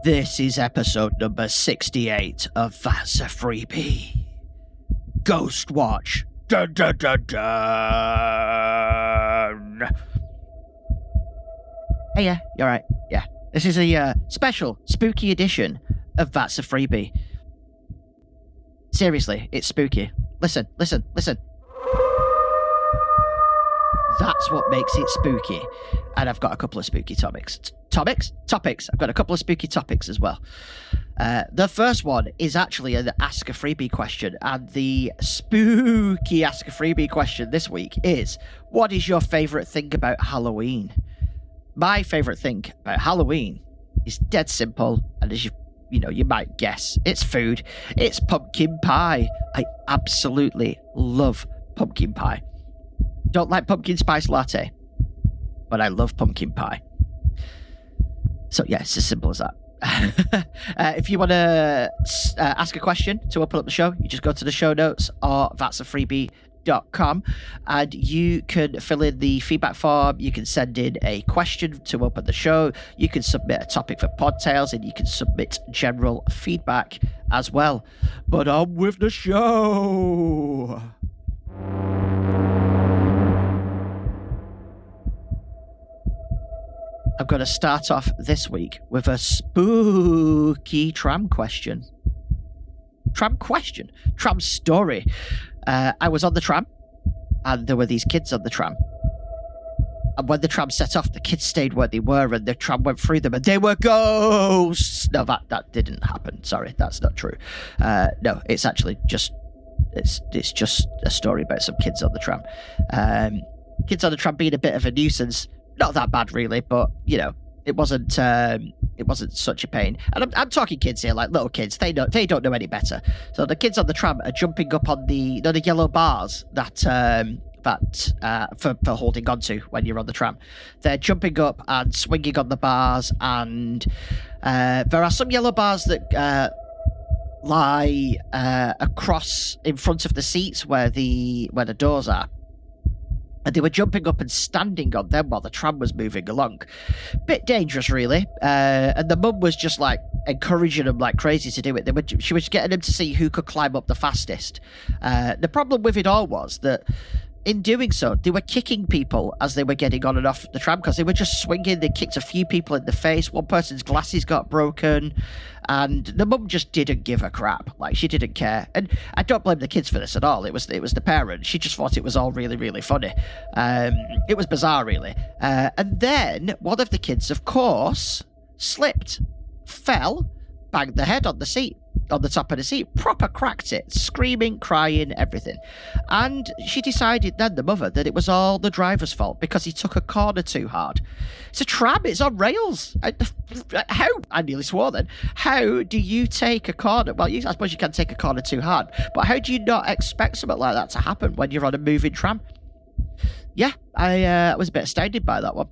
This is episode number 68 of That's a Freebie. Ghostwatch. Dun dun dun dun. Hey, yeah, you're right. Yeah. This is a special, spooky edition of That's a Freebie. Seriously, it's spooky. Listen, listen, listen. That's what makes it spooky. And I've got a couple of spooky topics. Topics? I've got a couple of spooky topics as well. The first one is actually an Ask a Freebie question. And the spooky Ask a Freebie question this week is, what is your favourite thing about Halloween? My favourite thing about Halloween is dead simple. And as you might guess, it's food. It's pumpkin pie. I absolutely love pumpkin pie. Don't like pumpkin spice latte, but I love pumpkin pie. So yeah, it's as simple as that. If you want to ask a question to open up the show, you just go to the show notes or that'safreebie.com and you can fill in the feedback form. You can send in a question to open the show. You can submit a topic for Podtails, and you can submit general feedback as well. But on with the show. I'm going to start off this week with a spooky tram question. Tram story. I was on the tram, and there were these kids on the tram. And when the tram set off, the kids stayed where they were, and the tram went through them, and they were ghosts. No, that didn't happen. Sorry, that's not true. No, it's actually just it's just a story about some kids on the tram. Kids on the tram being a bit of a nuisance. Not that bad, really, but it wasn't such a pain. And I'm talking kids here, like little kids. They don't know any better. So the kids on the tram are jumping up on the yellow bars that for holding onto when you're on the tram. They're jumping up and swinging on the bars, and there are some yellow bars that lie across in front of the seats where the doors are. And they were jumping up and standing on them while the tram was moving along. Bit dangerous, really. And the mum was just like encouraging them like crazy to do it. She was getting them to see who could climb up the fastest. The problem with it all was that in doing so, they were kicking people as they were getting on and off the tram because they were just swinging. They kicked a few people in the face. One person's glasses got broken. And the mum just didn't give a crap. Like, she didn't care. And I don't blame the kids for this at all. It was the parent. She just thought it was all really, really funny. It was bizarre, really. And then one of the kids, of course, slipped, fell, banged the head on the seat. On the top of the seat, proper cracked it, screaming, crying, everything. And she decided then, the mother, that it was all the driver's fault because he took a corner too hard. It's a tram, it's on rails. How? I nearly swore then. How do you take a corner? Well, I suppose you can take a corner too hard, but how do you not expect something like that to happen when you're on a moving tram? Yeah, I was a bit astounded by that one.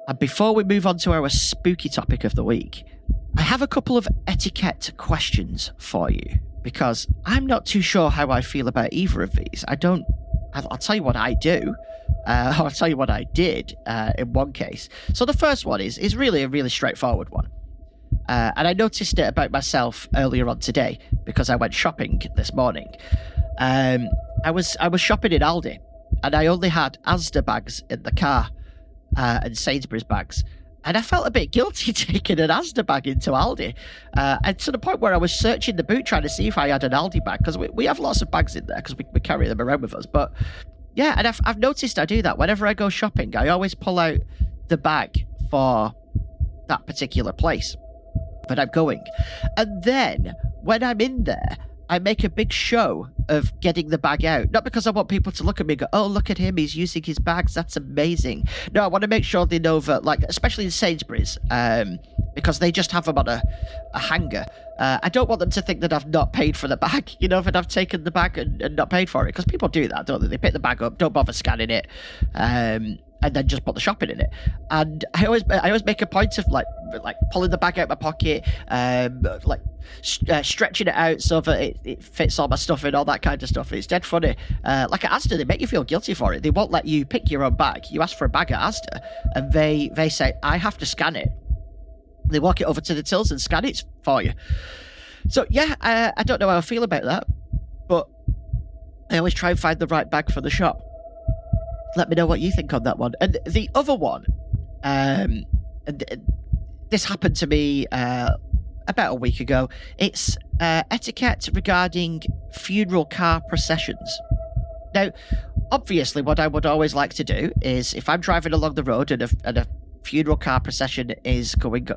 And before we move on to our spooky topic of the week, I have a couple of etiquette questions for you, because I'm not too sure how I feel about either of these. I'll tell you what I do, or I'll tell you what I did in one case. So the first one is really a really straightforward one. And I noticed it about myself earlier on today, because I went shopping this morning. I was shopping in Aldi, and I only had Asda bags in the car. And Sainsbury's bags, and I felt a bit guilty taking an Asda bag into Aldi, and to the point where I was searching the boot trying to see if I had an Aldi bag, because we have lots of bags in there because we carry them around with us. But yeah, and I've noticed I do that whenever I go shopping. I always pull out the bag for that particular place that I'm going, and then when I'm in there, I make a big show of getting the bag out. Not because I want people to look at me and go, oh, look at him, he's using his bags, that's amazing. No, I want to make sure they know that, like, especially in Sainsbury's, because they just have them on a hanger. I don't want them to think that I've not paid for the bag, that I've taken the bag and not paid for it, because people do that, don't they? They pick the bag up, don't bother scanning it, and and then just put the shopping in it. And I always make a point of like pulling the bag out of my pocket, stretching it out so that it fits all my stuff in, all that kind of stuff. It's dead funny. Like at Asda, they make you feel guilty for it. They won't let you pick your own bag. You ask for a bag at Asda, and they say, I have to scan it. They walk it over to the tills and scan it for you. So yeah, I don't know how I feel about that, but I always try and find the right bag for the shop. Let me know what you think on that one. And the other one, this happened to me about a week ago. It's etiquette regarding funeral car processions. Now, obviously, what I would always like to do is, if I'm driving along the road and a funeral car procession is going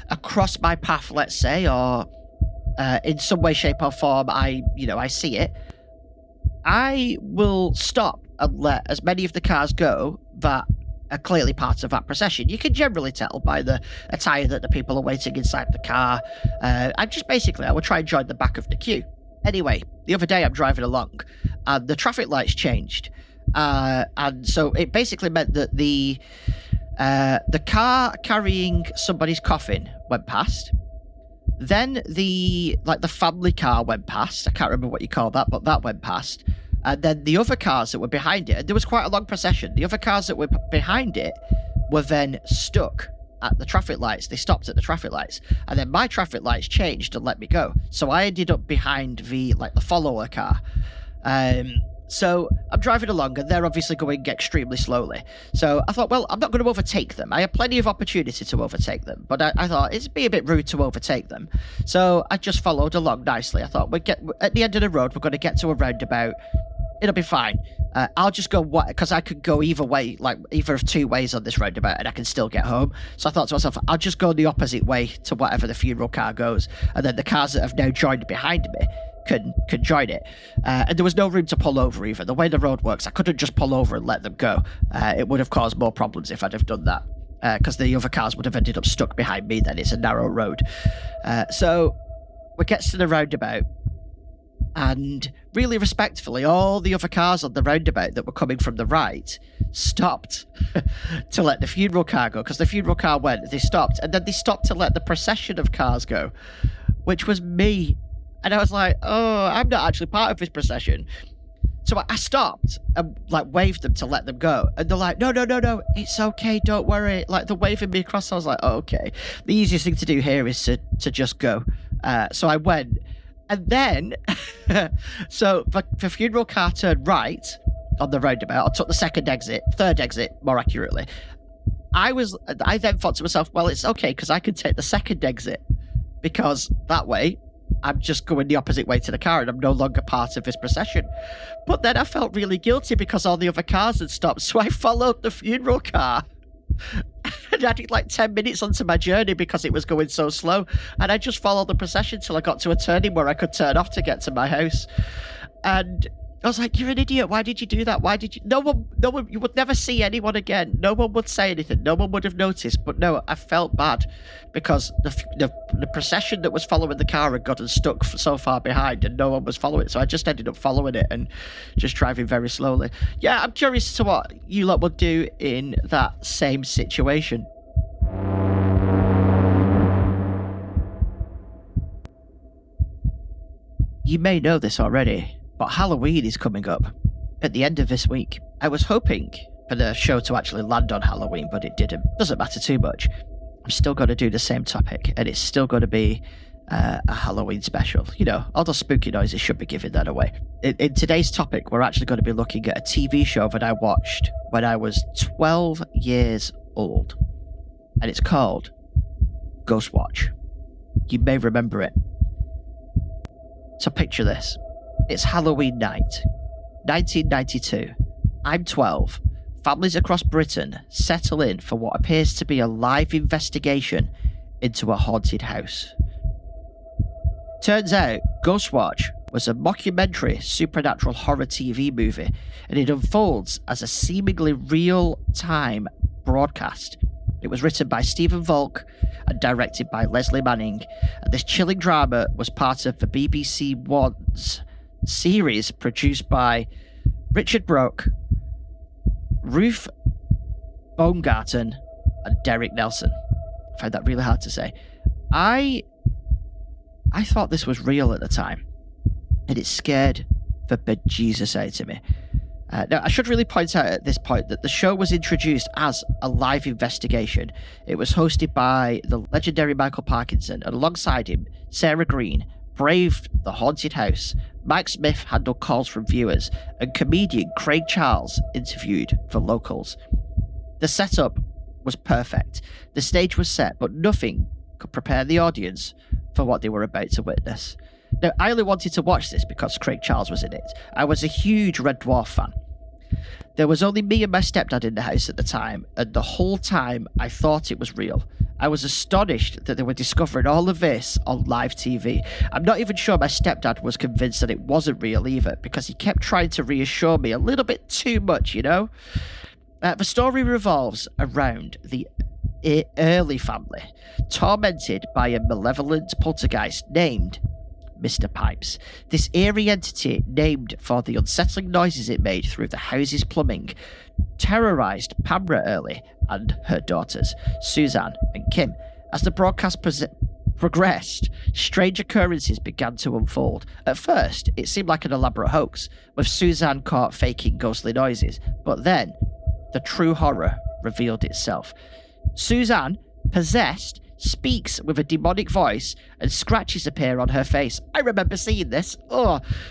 across my path, let's say, or in some way, shape, or form, I see it, I will stop and let as many of the cars go that are clearly part of that procession. You can generally tell by the attire that the people are waiting inside the car. I would try and join the back of the queue. Anyway, the other day I'm driving along and the traffic lights changed. And so it basically meant that the car carrying somebody's coffin went past. Then the family car went past. I can't remember what you call that, but that went past. And then the other cars that were behind it, and there was quite a long procession. The other cars that were behind it were then stuck at the traffic lights. They stopped at the traffic lights. And then my traffic lights changed and let me go. So I ended up behind the follower car. So I'm driving along and they're obviously going extremely slowly. So I thought, well, I'm not going to overtake them. I had plenty of opportunity to overtake them, but I thought it'd be a bit rude to overtake them. So I just followed along nicely. I thought at the end of the road, we're going to get to a roundabout. It'll be fine. I'll just go because I could go either way, like either of two ways on this roundabout, and I can still get home. So I thought to myself, I'll just go the opposite way to whatever the funeral car goes, and then the cars that have now joined behind me can join it. And there was no room to pull over either. The way the road works, I couldn't just pull over and let them go. It would have caused more problems if I'd have done that, because the other cars would have ended up stuck behind me. Then it's a narrow road. So we get to the roundabout. And really respectfully, all the other cars on the roundabout that were coming from the right stopped to let the funeral car go. Because the funeral car went, they stopped. And then they stopped to let the procession of cars go, which was me. And I was like, oh, I'm not actually part of this procession. So I stopped and waved them to let them go. And they're like, no, it's okay, don't worry. They're waving me across. I was like, oh, okay. The easiest thing to do here is to just go. So I went. And then, so the funeral car turned right on the roundabout. I took the third exit, more accurately. I then thought to myself, well, it's okay because I can take the second exit, because that way I'm just going the opposite way to the car and I'm no longer part of this procession. But then I felt really guilty because all the other cars had stopped. So I followed the funeral car. And I added 10 minutes onto my journey because it was going so slow. And I just followed the procession till I got to a turning where I could turn off to get to my house. And I was like, you're an idiot. Why did you do that? Why did you? No one, you would never see anyone again. No one would say anything. No one would have noticed. But no, I felt bad because the procession that was following the car had gotten stuck so far behind and no one was following it. So I just ended up following it and just driving very slowly. Yeah, I'm curious as to what you lot would do in that same situation. You may know this already, but Halloween is coming up at the end of this week. I was hoping for the show to actually land on Halloween, but it didn't. Doesn't matter too much. I'm still going to do the same topic, and it's still going to be a Halloween special. All those spooky noises should be giving that away. In today's topic, we're actually going to be looking at a TV show that I watched when I was 12 years old, and it's called Ghostwatch. You may remember it. So picture this. It's Halloween night, 1992. I'm 12. Families across Britain settle in for what appears to be a live investigation into a haunted house. Turns out, Ghostwatch was a mockumentary supernatural horror TV movie, and it unfolds as a seemingly real-time broadcast. It was written by Stephen Volk and directed by Leslie Manning, and this chilling drama was part of the BBC One's series produced by Richard Broke, Ruth Baumgarten, and Derek Nelson. I find that really hard to say. I thought this was real at the time, and it scared the bejesus out of me. Now, I should really point out at this point that the show was introduced as a live investigation. It was hosted by the legendary Michael Parkinson, and alongside him, Sarah Green braved the haunted house, Mike Smith handled calls from viewers, and comedian Craig Charles interviewed the locals. The setup was perfect. The stage was set, but nothing could prepare the audience for what they were about to witness. Now, I only wanted to watch this because Craig Charles was in it. I was a huge Red Dwarf fan. There was only me and my stepdad in the house at the time, and the whole time I thought it was real. I was astonished that they were discovering all of this on live TV. I'm not even sure my stepdad was convinced that it wasn't real either, because he kept trying to reassure me a little bit too much, you know? The story revolves around the Early family, tormented by a malevolent poltergeist named Mr. Pipes. This eerie entity, named for the unsettling noises it made through the house's plumbing, terrorised Pamela Early and her daughters, Suzanne and Kim. As the broadcast progressed, strange occurrences began to unfold. At first, it seemed like an elaborate hoax, with Suzanne caught faking ghostly noises, but then the true horror revealed itself. Suzanne, possessed, speaks with a demonic voice and scratches appear on her face. I remember seeing this.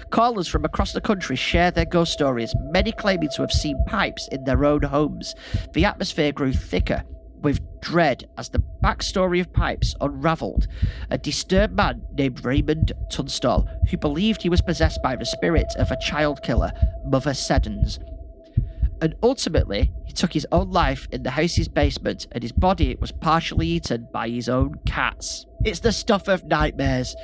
Callers from across the country share their ghost stories, many claiming to have seen Pipes in their own homes. The atmosphere grew thicker with dread as the backstory of Pipes unravelled. A disturbed man named Raymond Tunstall, who believed he was possessed by the spirit of a child killer, Mother Seddons. And ultimately, he took his own life in the house's basement, and his body was partially eaten by his own cats. It's the stuff of nightmares.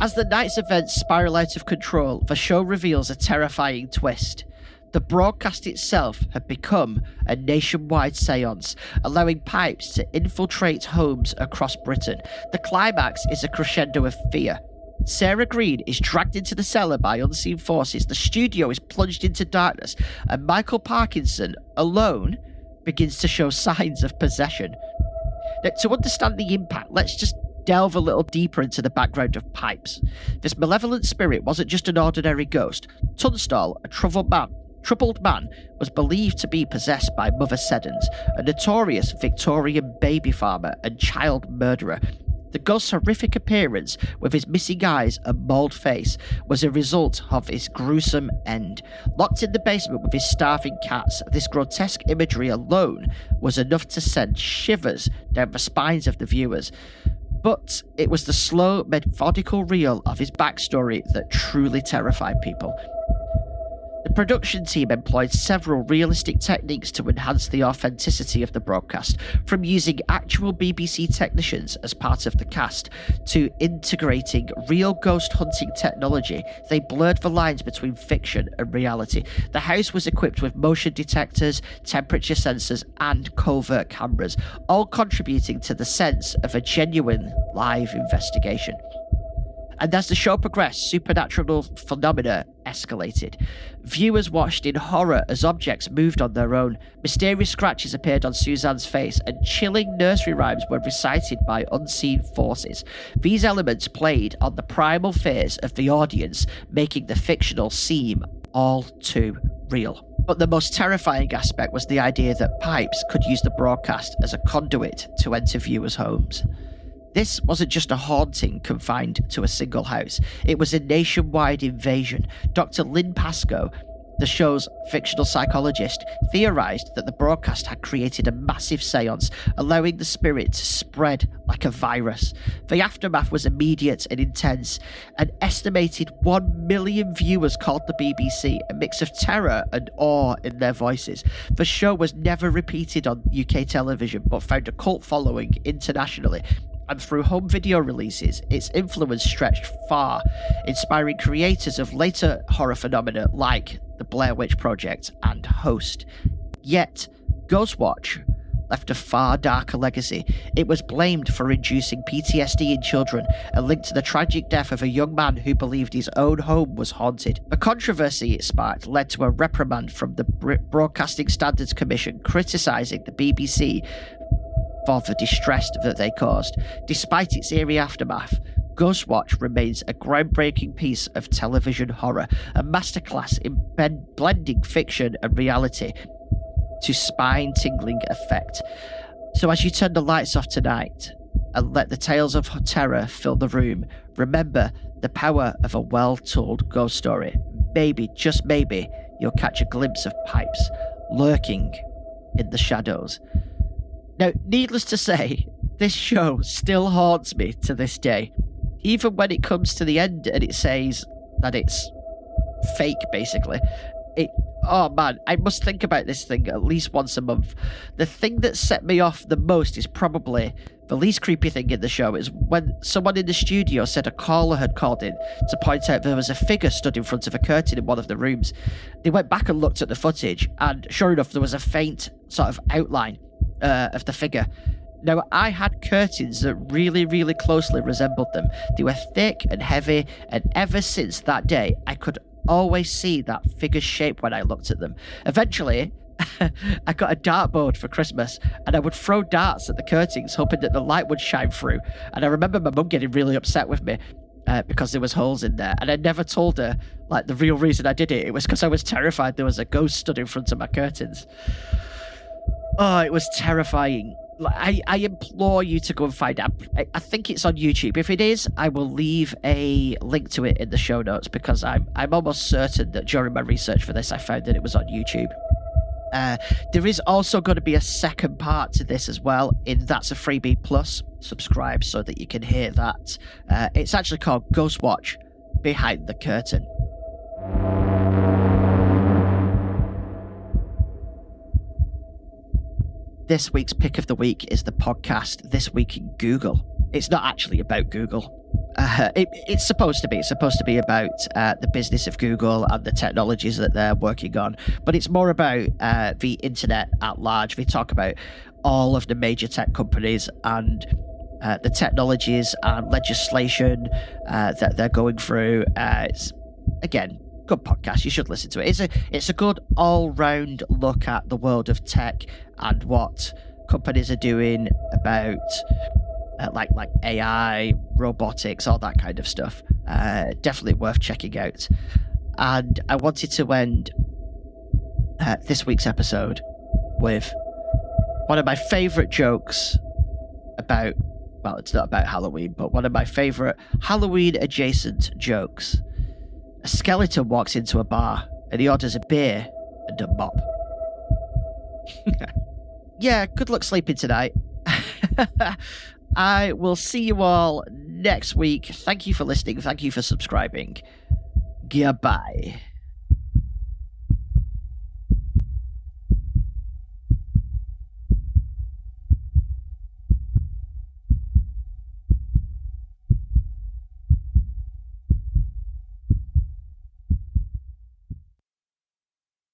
As the night's events spiral out of control, the show reveals a terrifying twist. The broadcast itself had become a nationwide seance, allowing Pipes to infiltrate homes across Britain. The climax is a crescendo of fear. Sarah Green is dragged into the cellar by unseen forces, the studio is plunged into darkness, and Michael Parkinson, alone, begins to show signs of possession. Now, to understand the impact, let's just delve a little deeper into the background of Pipes. This malevolent spirit wasn't just an ordinary ghost. Tunstall, a troubled man, was believed to be possessed by Mother Seddons, a notorious Victorian baby farmer and child murderer. The ghost's horrific appearance, with his missing eyes and mauled face, was a result of his gruesome end. Locked in the basement with his starving cats, this grotesque imagery alone was enough to send shivers down the spines of the viewers. But it was the slow, methodical reel of his backstory that truly terrified people. The production team employed several realistic techniques to enhance the authenticity of the broadcast, from using actual BBC technicians as part of the cast to integrating real ghost hunting technology. They blurred the lines between fiction and reality. The house was equipped with motion detectors, temperature sensors, and covert cameras, all contributing to the sense of a genuine live investigation. And as the show progressed, supernatural phenomena escalated. Viewers watched in horror as objects moved on their own. Mysterious scratches appeared on Suzanne's face, and chilling nursery rhymes were recited by unseen forces. These elements played on the primal fears of the audience, making the fictional seem all too real. But the most terrifying aspect was the idea that Pipes could use the broadcast as a conduit to enter viewers' homes. This wasn't just a haunting confined to a single house. It was a nationwide invasion. Dr. Lynn Pascoe, the show's fictional psychologist, theorized that the broadcast had created a massive seance, allowing the spirit to spread like a virus. The aftermath was immediate and intense. An estimated 1 million viewers called the BBC, a mix of terror and awe in their voices. The show was never repeated on UK television, but found a cult following internationally. And through home video releases, its influence stretched far, inspiring creators of later horror phenomena like the Blair Witch Project and Host. Yet, Ghostwatch left a far darker legacy. It was blamed for inducing PTSD in children and linked to the tragic death of a young man who believed his own home was haunted. The controversy it sparked led to a reprimand from the Broadcasting Standards Commission criticising the BBC for the distress that they caused. Despite its eerie aftermath, Ghostwatch remains a groundbreaking piece of television horror, a masterclass in blending fiction and reality to spine-tingling effect. So as you turn the lights off tonight and let the tales of terror fill the room, remember the power of a well-told ghost story. Maybe, just maybe, you'll catch a glimpse of Pipes lurking in the shadows. Now, needless to say, this show still haunts me to this day. Even when it comes to the end and it says that it's fake, basically. Oh man, I must think about this thing at least once a month. The thing that set me off the most is probably the least creepy thing in the show is when someone in the studio said a caller had called in to point out there was a figure stood in front of a curtain in one of the rooms. They went back and looked at the footage, and sure enough, there was a faint sort of outline of the figure. Now, I had curtains that really, really closely resembled them. They were thick and heavy, and ever since that day, I could always see that figure's shape when I looked at them. Eventually, I got a dartboard for Christmas, and I would throw darts at the curtains, hoping that the light would shine through. And I remember my mum getting really upset with me because there was holes in there, and I never told her like the real reason I did it. It was because I was terrified there was a ghost stood in front of my curtains. Oh, it was terrifying. I implore you to go and find out. I think it's on YouTube. If it is, I will leave a link to it in the show notes, because I'm almost certain that during my research for this, I found that it was on YouTube. There is also going to be a second part to this as well. That's a freebie plus. Subscribe so that you can hear that. It's actually called Ghostwatch Behind the Curtain. This week's pick of the week is the podcast This Week in Google. It's not actually about Google. It's supposed to be. It's supposed to be about the business of Google and the technologies that they're working on. But it's more about the internet at large. They talk about all of the major tech companies and the technologies and legislation that they're going through. It's, again, good podcast. You should listen to it. It's a good all-round look at the world of tech and what companies are doing about like AI, robotics, all that kind of stuff. Definitely worth checking out. And I wanted to end this week's episode with one of my favourite jokes about, well, it's not about Halloween, but one of my favourite Halloween-adjacent jokes. A skeleton walks into a bar and he orders a beer and a mop. Yeah, good luck sleeping tonight. I will see you all next week. Thank you for listening. Thank you for subscribing. Goodbye.